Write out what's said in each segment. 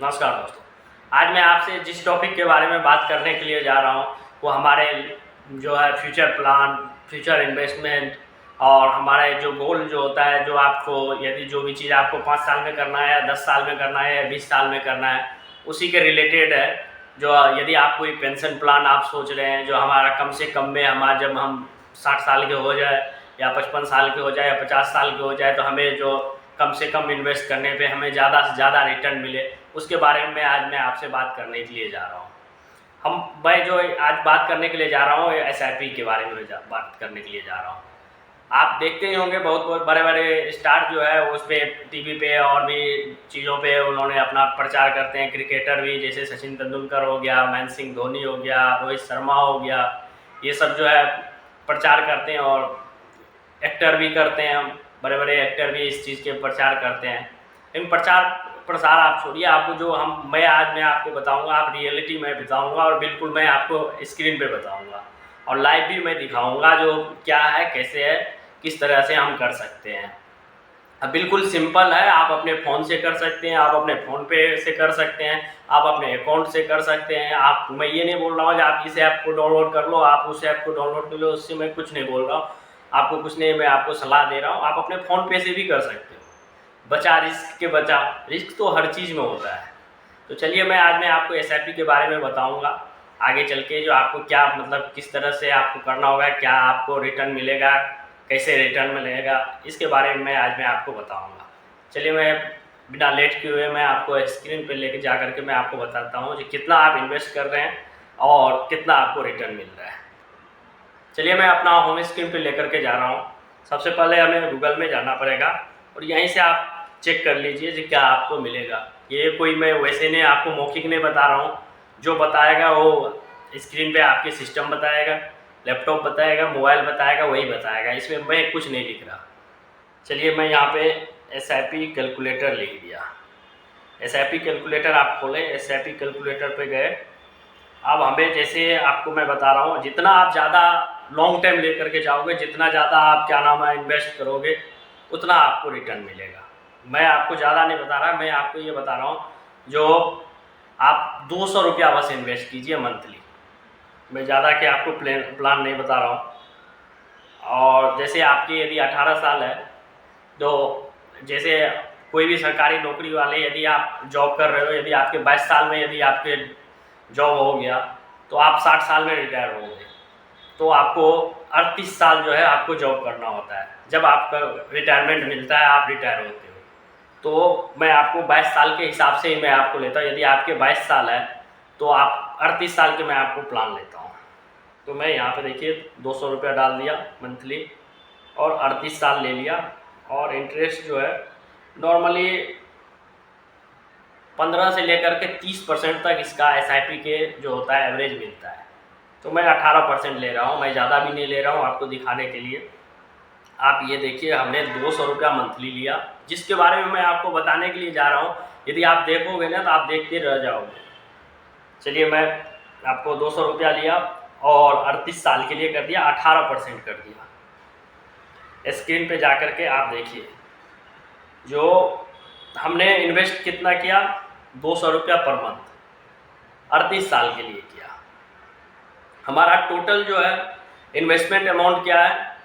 नमस्कार दोस्तों। आज मैं आपसे जिस टॉपिक के बारे में बात करने के लिए जा रहा हूँ वो हमारे जो है फ्यूचर प्लान, फ्यूचर इन्वेस्टमेंट और हमारे जो गोल जो होता है, जो आपको यदि जो भी चीज़ आपको 5 साल में करना है या 10 साल में करना है या 20 साल में करना है, उसी के रिलेटेड है। जो यदि आप कोई पेंशन प्लान आप सोच रहे हैं जो हमारा कम से कम में हमारा जब हम 60 साल के हो जाए या 55 साल के हो जाए या 50 साल के हो जाए तो हमें जो कम से कम इन्वेस्ट करने पे हमें ज़्यादा से ज़्यादा रिटर्न मिले, उसके बारे में आज मैं आपसे बात करने के लिए जा रहा हूँ। मैं जो आज बात करने के लिए जा रहा हूँ एसआईपी के बारे में बात करने के लिए जा रहा हूँ। आप देखते ही होंगे बहुत बहुत बड़े बड़े स्टार जो है उस पर टीवी पे और भी चीज़ों पे उन्होंने अपना प्रचार करते हैं। क्रिकेटर भी जैसे सचिन तेंदुलकर हो गया, महेंद्र सिंह धोनी हो गया, रोहित शर्मा हो गया, ये सब जो है प्रचार करते हैं। और एक्टर भी करते हैं, बड़े बड़े एक्टर भी इस चीज़ के प्रचार करते हैं। इन प्रचार प्रसार आप छोड़िए, आपको जो मैं आपको बताऊंगा, आप रियलिटी में बताऊंगा और बिल्कुल मैं आपको स्क्रीन पे बताऊंगा और लाइव भी मैं दिखाऊंगा जो क्या है, कैसे है, किस तरह से हम कर सकते हैं। अब बिल्कुल सिंपल है, आप अपने फ़ोन से कर सकते हैं, आप अपने फ़ोन पे से कर सकते हैं, आप अपने अकाउंट से कर सकते हैं। आप मैं ये नहीं बोल रहा हूँ कि आप इस ऐप को डाउनलोड कर लो, आप उस ऐप को डाउनलोड कर लो, उससे मैं कुछ नहीं बोल रहा हूँ, आपको कुछ नहीं, मैं आपको सलाह दे रहा हूँ। आप अपने फ़ोन पे से भी कर सकते हो। बचा रिस्क के बचा, रिस्क तो हर चीज़ में होता है। तो चलिए मैं आपको एसआईपी के बारे में बताऊँगा आगे चल के, जो आपको क्या मतलब किस तरह से आपको करना होगा, क्या आपको रिटर्न मिलेगा, कैसे रिटर्न मिलेगा, इसके बारे में आज मैं आपको बताऊंगा। चलिए मैं बिना लेट किए हुए मैं आपको स्क्रीन पर लेके जा करके मैं आपको बताता हूँ कि कितना आप इन्वेस्ट कर रहे हैं और कितना आपको रिटर्न मिल रहा है। चलिए मैं अपना होम स्क्रीन पे लेकर के जा रहा हूँ। सबसे पहले हमें गूगल में जाना पड़ेगा और यहीं से आप चेक कर लीजिए कि क्या आपको मिलेगा। ये कोई मैं वैसे नहीं आपको मौखिक नहीं बता रहा हूँ, जो बताएगा वो स्क्रीन पे आपके सिस्टम बताएगा, लैपटॉप बताएगा, मोबाइल बताएगा, वही बताएगा, इसमें मैं कुछ नहीं लिख रहा। चलिए मैं यहाँ पे एसआईपी कैलकुलेटर लिख दिया। एसआईपी कैलकुलेटर आप खोलें, एसआईपी कैलकुलेटर पे गए। अब हमें जैसे आपको मैं बता रहा हूँ, जितना आप ज़्यादा लॉन्ग टाइम लेकर के जाओगे, जितना ज़्यादा आप क्या नाम है इन्वेस्ट करोगे, उतना आपको रिटर्न मिलेगा। मैं आपको ज़्यादा नहीं बता रहा, मैं आपको ये बता रहा हूँ जो आप 200 रुपया बस इन्वेस्ट कीजिए मंथली। मैं ज़्यादा के आपको प्लान नहीं बता रहा हूँ। और जैसे आपकी यदि 18 साल है तो जैसे कोई भी सरकारी नौकरी वाले यदि आप जॉब कर रहे हो, यदि आपके 22 साल में यदि आपके जॉब हो गया तो आप 60 साल में रिटायर होंगे, तो आपको 38 साल जो है आपको जॉब करना होता है। जब आपका रिटायरमेंट मिलता है, आप रिटायर होते हो। तो मैं आपको 22 साल के हिसाब से ही मैं आपको लेता हूँ। यदि आपके 22 साल है तो आप 38 साल के मैं आपको प्लान लेता हूँ। तो मैं यहाँ पे देखिए 200 रुपया डाल दिया मंथली और 38 साल ले लिया। और इंटरेस्ट जो है नॉर्मली 15 से लेकर के 30% तक इसका एसआईपी के जो होता है एवरेज मिलता है। तो मैं 18% ले रहा हूँ, मैं ज़्यादा भी नहीं ले रहा हूँ आपको दिखाने के लिए। आप ये देखिए हमने 200 रुपया मंथली लिया, जिसके बारे में मैं आपको बताने के लिए जा रहा हूँ। यदि आप देखोगे ना तो आप देखते रह जाओगे। चलिए मैं आपको 200 रुपया लिया और 38 साल के लिए कर दिया, 18% कर दिया। स्क्रीन पे जाकर के आप देखिए जो हमने इन्वेस्ट कितना किया, 200 रुपया पर मंथ 38 साल के लिए किया। हमारा टोटल जो है इन्वेस्टमेंट अमाउंट क्या है,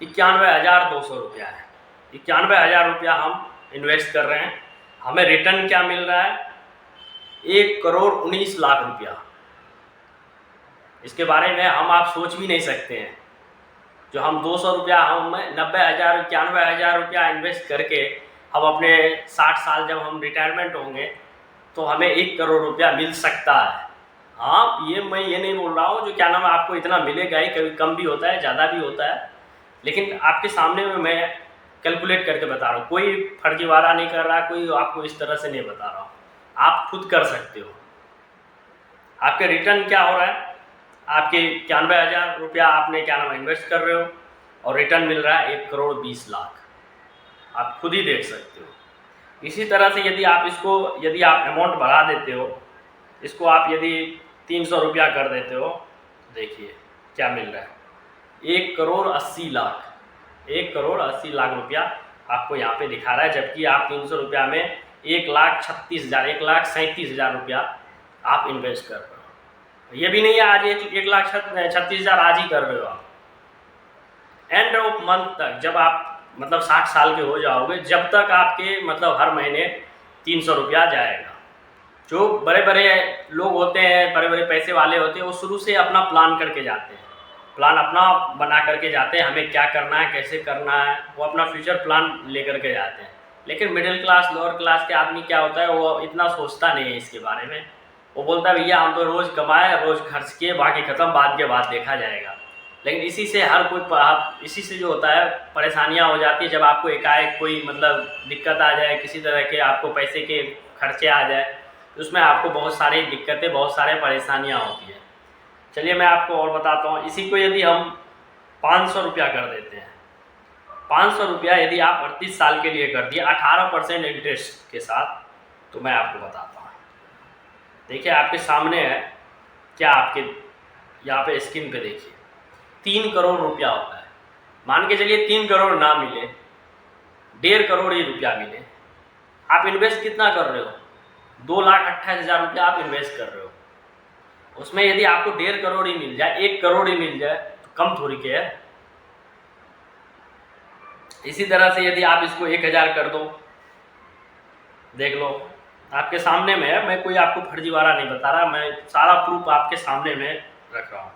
91,200 रुपया है। 91,000 रुपया हम इन्वेस्ट कर रहे हैं। हमें रिटर्न क्या मिल रहा है, 1,19,00,000 रुपया। इसके बारे में हम आप सोच भी नहीं सकते हैं। जो हम 200 रुपया, हम 90,000 91,000 रुपया इन्वेस्ट करके हम अपने 60 साल जब हम रिटायरमेंट होंगे तो हमें 1 करोड़ रुपया मिल सकता है। हाँ, ये मैं ये नहीं बोल रहा हूँ जो क्या नाम है आपको इतना मिलेगा ही, कभी कम भी होता है, ज़्यादा भी होता है, लेकिन आपके सामने में मैं कैलकुलेट करके बता रहा हूँ। कोई फर्जीवाड़ा नहीं कर रहा, कोई आपको इस तरह से नहीं बता रहा हूँ, आप खुद कर सकते हो। आपके रिटर्न क्या हो रहा है, आपके 91,000 रुपया आपने क्या नाम इन्वेस्ट कर रहे हो और रिटर्न मिल रहा है 1,20,00,000। आप खुद ही देख सकते हो। इसी तरह से यदि आप अमाउंट बढ़ा देते हो, इसको आप यदि 300 रुपया कर देते हो, देखिए क्या मिल रहा है, 1,80,00,000 रुपया आपको यहाँ पे दिखा रहा है। जबकि आप 300 रुपया में 1,36,000 1,37,000 रुपया आप इन्वेस्ट कर रहे हो। ये भी नहीं है आज 1,36,000 आज ही कर रहे हो आप, एंड ऑफ मंथ तक जब आप मतलब 60 साल के हो जाओगे, जब तक आपके मतलब हर महीने 300 रुपया जाएगा। जो बड़े बड़े लोग होते हैं, बड़े बड़े पैसे वाले होते हैं, वो शुरू से अपना प्लान करके जाते हैं, प्लान अपना बना करके जाते हैं, हमें क्या करना है, कैसे करना है, वो अपना फ्यूचर प्लान लेकर के जाते हैं। लेकिन मिडिल क्लास, लोअर क्लास के आदमी क्या होता है, वो इतना सोचता नहीं है इसके बारे में। वो बोलता है भैया हम तो रोज़ कमाए, रोज़ खर्च किए, बाकी ख़त्म, बाद के बाद देखा जाएगा। लेकिन इसी से हर कोई इसी से जो होता है परेशानियां हो जाती है। जब आपको एकाएक कोई मतलब दिक्कत आ जाए, किसी तरह के आपको पैसे के खर्चे आ जाए, तो उसमें आपको बहुत सारी दिक्कतें, बहुत सारे परेशानियां होती है। चलिए मैं आपको और बताता हूँ। इसी को यदि हम 500 रुपया कर देते हैं, 500 रुपया यदि आप 38 साल के लिए कर दिए 18% इंटरेस्ट के साथ, तो मैं आपको बताता हूँ। देखिए आपके सामने है क्या, आपके यहाँ पे स्क्रीन पे देखिए 3 करोड़ रुपया होता है। मान के चलिए 3 करोड़ ना मिले, 1.5 करोड़ ही रुपया मिले, आप इन्वेस्ट कितना कर रहे हो? 2,28,000 रुपया आप इन्वेस्ट कर रहे हो। उसमें यदि आपको 1.5 करोड़ ही मिल जाए, 1 करोड़ ही मिल जाए, तो कम थोड़ी के है। इसी तरह से यदि आप इसको 1,000 कर दो, देख लो आपके सामने में है, मैं कोई आपको फर्जीवाड़ा नहीं बता रहा, मैं सारा प्रूफ आपके सामने में रख रहा हूँ।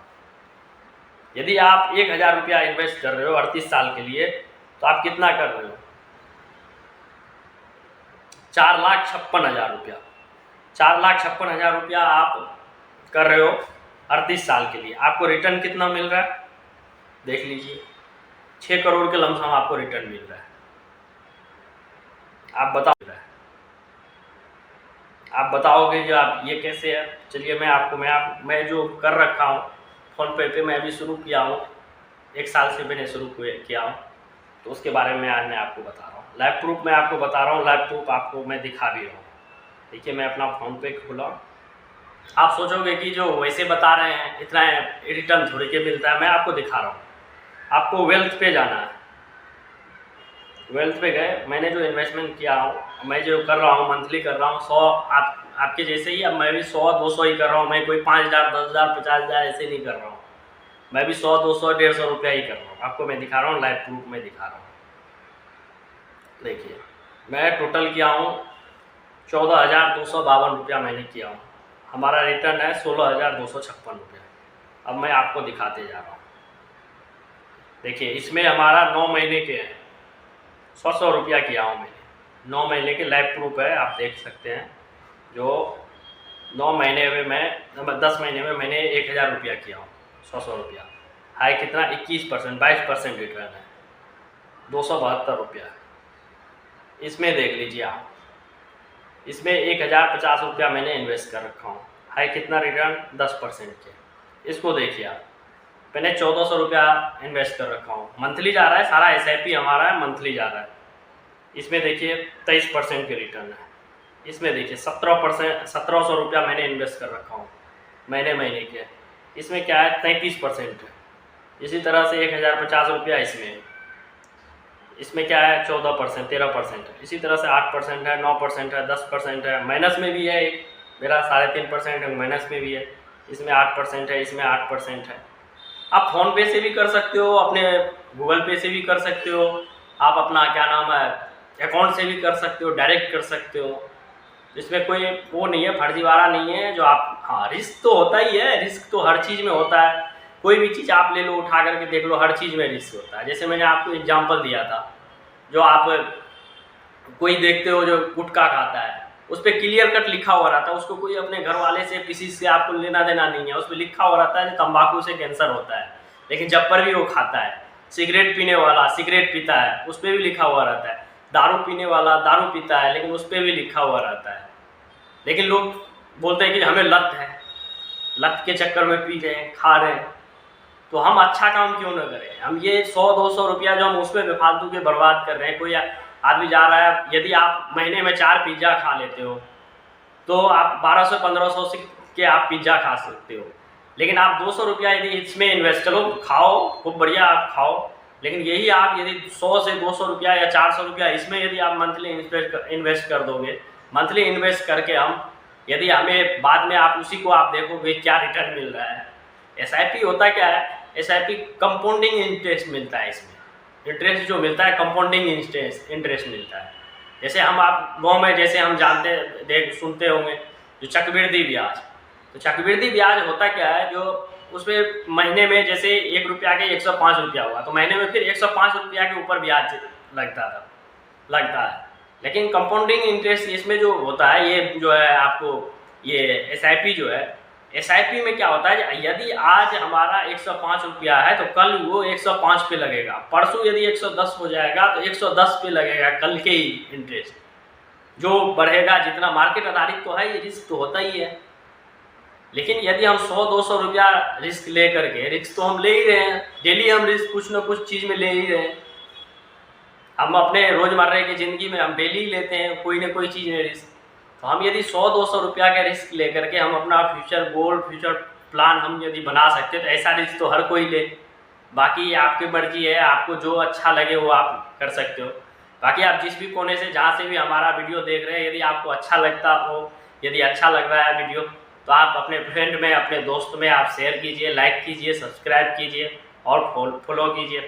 यदि आप 1,000 रुपया इन्वेस्ट कर रहे हो 38 साल के लिए, तो आप कितना कर रहे हो? 4,56,000 रुपया। 4,56,000 रुपया आप कर रहे हो 38 साल के लिए। आपको रिटर्न कितना मिल रहा है? देख लीजिए, 6 करोड़ के लमसम आपको रिटर्न मिल रहा है। आप बताओगे जो आप ये कैसे है। चलिए मैं जो कर रखा हूँ फ़ोन पे मैं अभी शुरू किया हूँ, 1 साल से मैंने शुरू किया हूँ, तो उसके बारे में आज मैं आपको बता रहा हूँ। लाइव प्रूफ मैं आपको बता रहा हूँ, लाइव प्रूफ आपको मैं दिखा भी रहा हूँ। देखिए मैं अपना फ़ोन पे खोला, आप सोचोगे कि जो वैसे बता रहे हैं इतना रिटर्न थोड़ी के मिलता है। मैं आपको दिखा रहा हूँ। आपको वेल्थ पे जाना है, वेल्थ पे गए, मैंने जो इन्वेस्टमेंट किया हूँ, मैं जो कर रहा हूँ मंथली कर रहा हूँ 100, आपके जैसे ही। अब मैं भी 100-200 ही कर रहा हूँ, मैं कोई 5,000, 10,000, 50,000 ऐसे नहीं कर रहा हूँ। मैं भी 100, 200, 150 रुपया ही कर रहा हूँ। आपको मैं दिखा रहा हूँ, लाइव प्रूफ में दिखा रहा हूँ। देखिए मैं टोटल किया हूँ 14,252 रुपया मैंने किया हूँ। हमारा रिटर्न है 16,256 रुपया। अब मैं आपको दिखाते जा रहा हूँ। देखिए इसमें हमारा 9 महीने के हैं, 100 रुपया किया हूँ मैंने। 9 महीने के लाइव प्रूफ है, आप देख सकते हैं। जो 9 महीने में मैं 10 महीने में मैंने 1,000 रुपया किया हूँ, 100 रुपया। हाई कितना? 21%, 22% रिटर्न है, 272 रुपया। इसमें देख लीजिए आप, इसमें 1,050 रुपया मैंने इन्वेस्ट कर रखा हूँ। हाई कितना रिटर्न? 10% के। इसको देखिए आप, मैंने 1,400 रुपया इन्वेस्ट कर रखा हूँ। मंथली जा रहा है, सारा SIP हमारा है, मंथली जा रहा है। इसमें देखिए 23% के रिटर्न है। इसमें देखिए 1700 रुपया मैंने इन्वेस्ट कर रखा हूँ महीने के। इसमें क्या है? 33% है। इसी तरह से 1,050 रुपया इसमें क्या है? 14%, 13% है। इसी तरह से 8% है, 9% है, 10% है। माइनस में भी है एक, मेरा 3.5% है, माइनस में भी है। इसमें 8% है, इसमें 8% है। आप फ़ोन पे से भी कर सकते हो, अपने गूगल पे से भी कर सकते हो, आप अपना क्या नाम है अकाउंट से भी कर सकते हो, डायरेक्ट कर सकते हो। इसमें कोई वो नहीं है, फर्जीवाड़ा नहीं है। जो आप, हाँ रिस्क तो होता ही है, रिस्क तो हर चीज़ में होता है। कोई भी चीज़ आप ले लो, उठा करके देख लो, हर चीज़ में रिस्क होता है। जैसे मैंने आपको एग्जांपल दिया था, जो आप कोई देखते हो जो गुटखा खाता है, उस पर क्लियर कट लिखा हुआ रहता है। उसको कोई अपने घर वाले से किसी से आपको लेना देना नहीं है। उस पर लिखा हुआ रहता है तंबाकू से कैंसर होता है, लेकिन जब पर भी वो खाता है। सिगरेट पीने वाला सिगरेट पीता है, उस पर भी लिखा हुआ रहता है। दारू पीने वाला दारू पीता है, लेकिन उस पर भी लिखा हुआ रहता है। लेकिन लोग बोलते हैं कि हमें लत है, लत के चक्कर में पी रहे हैं, खा रहे हैं। तो हम अच्छा काम क्यों ना करें? हम ये 100-200 रुपया जो हम उसमें बेफालतू के बर्बाद कर रहे हैं। कोई आदमी जा रहा है, यदि आप महीने में 4 पिज़्ज़ा खा लेते हो, तो आप 1200-1500 के आप पिज़्ज़ा खा सकते हो। लेकिन आप 200 रुपया यदि इसमें इन्वेस्ट करो, खाओ, खूब बढ़िया आप खाओ। लेकिन यदि 100 से 200 रुपया या 400 रुपया इसमें यदि आप मंथली इन्वेस्ट कर दोगे, मंथली इन्वेस्ट करके हम, यदि हमें बाद में आप उसी को आप देखोगे क्या रिटर्न मिल रहा है। SIP होता क्या है, SIP कंपाउंडिंग इंटरेस्ट मिलता है। इसमें इंटरेस्ट जो मिलता है कंपाउंडिंग इंटरेस्ट मिलता है। जैसे हम आप गाँव में जैसे हम जानते सुनते होंगे जो चक्रवृद्धि ब्याज, तो चक्रवृद्धि ब्याज होता क्या है, जो उसमें महीने में जैसे 1 रुपया के 105 रुपया हुआ तो महीने में फिर 105 रुपया के ऊपर ब्याज लगता है। लेकिन कंपाउंडिंग इंटरेस्ट इसमें जो होता है, ये जो है आपको ये SIP जो है, SIP में क्या होता है, यदि आज हमारा 105 रुपया है तो कल वो 105 पे लगेगा, परसों यदि 110 हो जाएगा तो 110 पे लगेगा कल के ही इंटरेस्ट जो बढ़ेगा जितना। मार्केट आधारित तो है, ये रिस्क तो होता ही है। लेकिन यदि हम 100-200 रुपया रिस्क ले करके, रिस्क तो हम ले ही रहे हैं, डेली हम रिस्क कुछ ना कुछ चीज़ में ले ही रहे हैं। हम अपने रोज़मर्रा की ज़िंदगी में हम डेली लेते हैं कोई ना कोई चीज़ में रिस्क। तो हम यदि 100-200 रुपया का रिस्क ले करके हम अपना फ्यूचर गोल, फ्यूचर प्लान हम यदि बना सकते हैं तो ऐसा रिस्क तो हर कोई ले। बाकी आपकी मर्जी है, आपको जो अच्छा लगे वो आप कर सकते हो। बाकी आप जिस भी कोने से जहाँ से भी हमारा वीडियो देख रहे हैं, यदि आपको अच्छा लगता हो, यदि अच्छा लग रहा है वीडियो, तो आप अपने फ्रेंड में, अपने दोस्त में आप शेयर कीजिए, लाइक कीजिए, सब्सक्राइब कीजिए और फॉलो कीजिए।